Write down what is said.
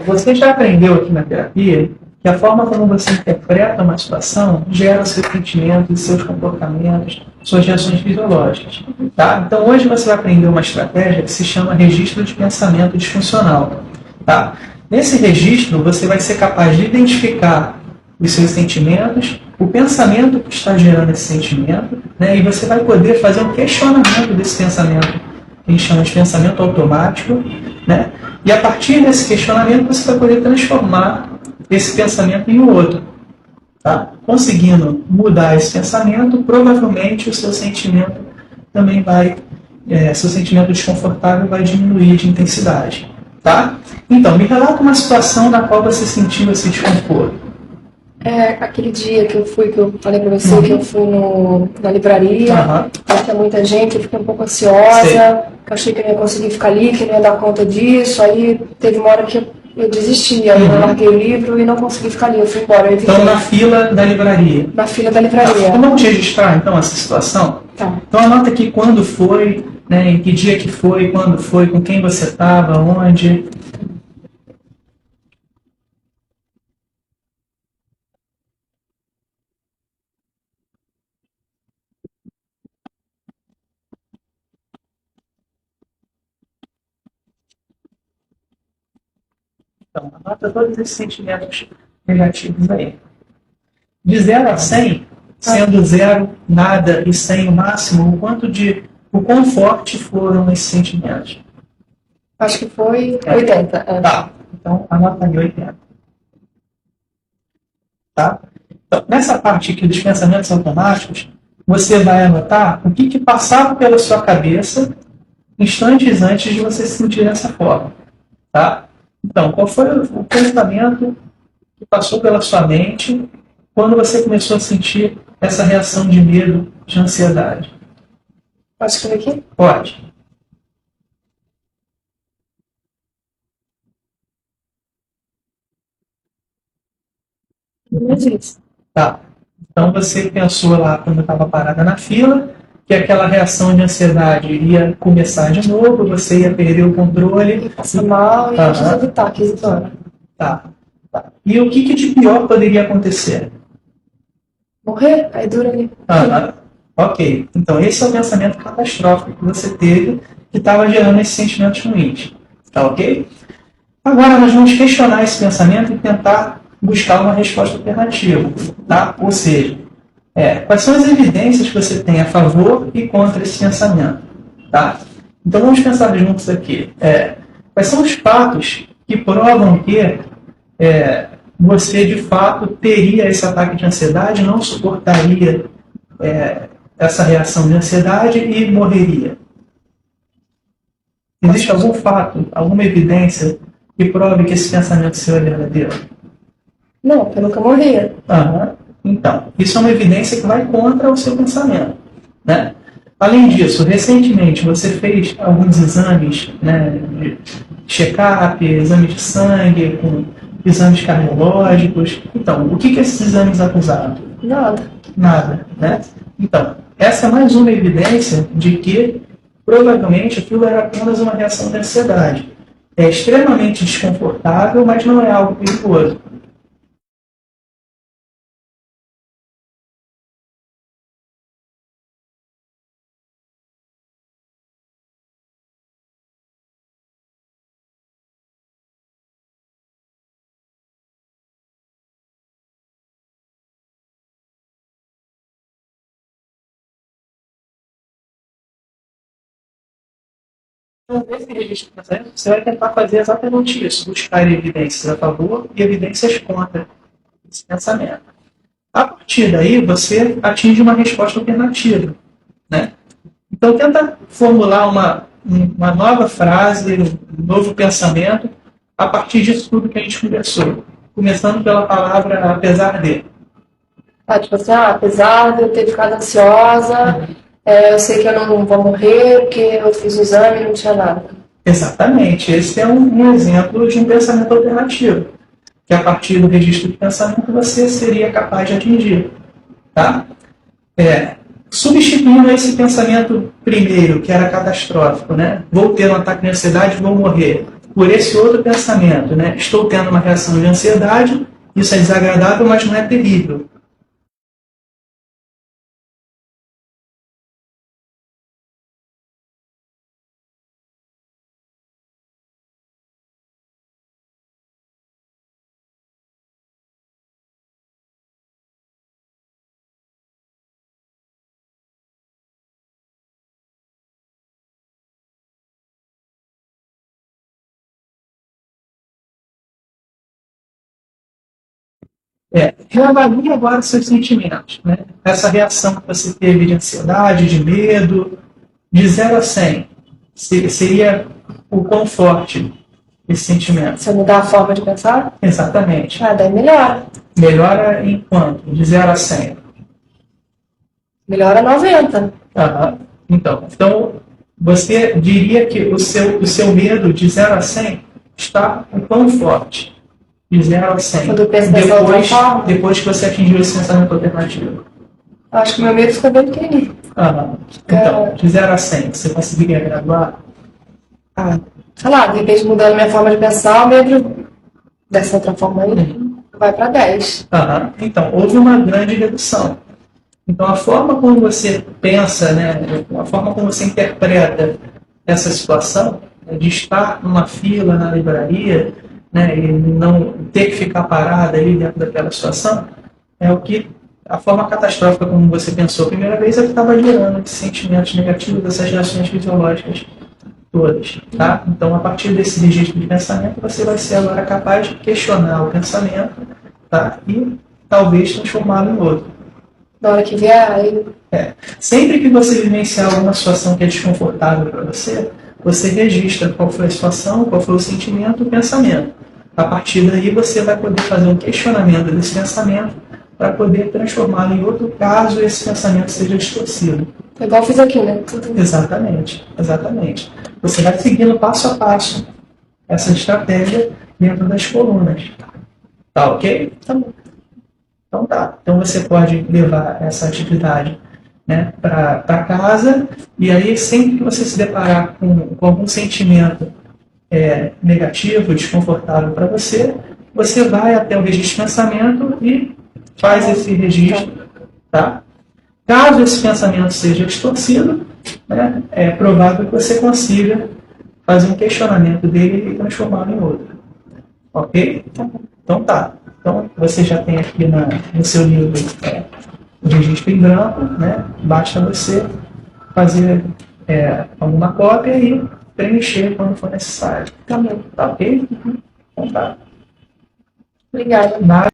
Você já aprendeu aqui na terapia que a forma como você interpreta uma situação gera seus sentimentos, seus comportamentos, suas reações fisiológicas. Tá? Então, hoje você vai aprender uma estratégia que se chama registro de pensamento disfuncional. Tá? Nesse registro, você vai ser capaz de identificar os seus sentimentos, o pensamento que está gerando esse sentimento, né? E você vai poder fazer um questionamento desse pensamento, que a gente chama de pensamento automático, né? E a partir desse questionamento você vai poder transformar esse pensamento em um outro. Tá? Conseguindo mudar esse pensamento, provavelmente o seu sentimento também vai, seu sentimento desconfortável vai diminuir de intensidade. Tá? Então, me relata uma situação na qual você sentiu esse desconforto. Aquele dia que eu falei pra você, que eu fui na livraria, tinha muita gente, eu fiquei um pouco ansiosa, que eu achei que eu não ia conseguir ficar ali, que eu não ia dar conta disso, aí teve uma hora que eu desisti, aí eu larguei o livro e não consegui ficar ali, eu fui embora. Então, na fila da livraria. Na fila da livraria. Tá. Então, vamos registrar, então, essa situação? Tá. Então, anota aqui quando foi, né, em que dia que foi, quando foi, com quem você estava, onde. Então, anota todos esses sentimentos negativos aí. De 0 a 100, sendo 0 nada e 100 o máximo, o quão forte foram esses sentimentos? Acho que foi 80. Tá, então anota aí 80. Tá? Então, nessa parte aqui dos pensamentos automáticos, você vai anotar o que passava pela sua cabeça instantes antes de você se sentir dessa forma. Tá? Então, qual foi o pensamento que passou pela sua mente quando você começou a sentir essa reação de medo, de ansiedade? Pode escrever aqui? Pode. Não existe. Tá. Então você pensou lá quando estava parada na fila que aquela reação de ansiedade iria começar de novo, você ia perder o controle. Passar mal e quis evitar, quis embora. Tá. E o que de pior poderia acontecer? Morrer? Aí dura ali. Ok. Então esse é o pensamento catastrófico que você teve que estava gerando esses sentimentos ruins. Tá ok? Agora nós vamos questionar esse pensamento e tentar buscar uma resposta alternativa. Tá? Ou seja, quais são as evidências que você tem a favor e contra esse pensamento? Tá? Então vamos pensar juntos aqui. Quais são os fatos que provam que você de fato teria esse ataque de ansiedade, não suportaria essa reação de ansiedade e morreria? Existe algum fato, alguma evidência que prove que esse pensamento seu é verdadeiro? Não, eu nunca morria. Então, isso é uma evidência que vai contra o seu pensamento. Né? Além disso, recentemente você fez alguns exames, né, de check-up, exames de sangue, com exames cardiológicos. Então, o que esses exames acusaram? Nada. Né? Então, essa é mais uma evidência de que provavelmente aquilo era apenas uma reação de ansiedade. É extremamente desconfortável, mas não é algo perigoso. Então, nesse registro de pensamento, você vai tentar fazer exatamente isso, buscar evidências a favor e evidências contra esse pensamento. A partir daí, você atinge uma resposta alternativa. Né? Então, tenta formular uma nova frase, um novo pensamento, a partir disso tudo que a gente conversou. Começando pela palavra apesar de. Tipo assim, apesar de eu ter ficado ansiosa, eu sei que eu não vou morrer, porque eu fiz o exame e não tinha nada. Exatamente. Esse é um exemplo de um pensamento alternativo, que a partir do registro de pensamento você seria capaz de atingir. Tá? Substituindo esse pensamento primeiro, que era catastrófico, né? Vou ter um ataque de ansiedade, vou morrer. por esse outro pensamento, né? Estou tendo uma reação de ansiedade, isso é desagradável, mas não é terrível. Reavalie agora seus sentimentos, né? Essa reação que você teve de ansiedade, de medo, de 0 a 100, seria o quão forte esse sentimento? Se eu mudar a forma de pensar? Exatamente. Daí melhora. Melhora em quanto? De 0 a 100? Melhora 90. Então, você diria que o seu medo de 0 a 100 está o quão forte? De 0 a 100. Quando eu penso dessa outra forma? Depois que você atingiu esse pensamento alternativo. Acho que o meu medo fica bem pequenininho. Então, de 0 a 100, você conseguiria graduar? Sei lá, de repente mudando minha forma de pensar, o medo dessa outra forma aí vai para 10. Então, houve uma grande redução. Então, a forma como você pensa, né, a forma como você interpreta essa situação, né, de estar numa fila na livraria, né, e não ter que ficar parada ali dentro daquela situação, é o que a forma catastrófica como você pensou a primeira vez é que estava gerando esses sentimentos negativos, essas reações fisiológicas todas. Tá? Então, a partir desse registro de pensamento, você vai ser agora capaz de questionar o pensamento, tá? E talvez transformá-lo em outro. Na hora que vier, aí... Sempre que você vivenciar alguma situação que é desconfortável para você, você registra qual foi a situação, qual foi o sentimento, o pensamento. A partir daí, você vai poder fazer um questionamento desse pensamento para poder transformá-lo em outro caso esse pensamento seja distorcido. É igual eu fiz aqui, né? Exatamente. Você vai seguindo passo a passo essa estratégia dentro das colunas. Tá ok? Tá bom. Então tá. Então você pode levar essa atividade, né, para casa, e aí sempre que você se deparar com algum sentimento negativo, desconfortável para você, você vai até o registro de pensamento e faz esse registro. Tá? Caso esse pensamento seja distorcido, né, é provável que você consiga fazer um questionamento dele e transformá-lo em outro. Ok? Então tá. Então você já tem aqui no seu livro o registro em branco, né? Basta você fazer alguma cópia e preencher quando for necessário. Tá bom. Tá ok? Então tá. Obrigada. Nada.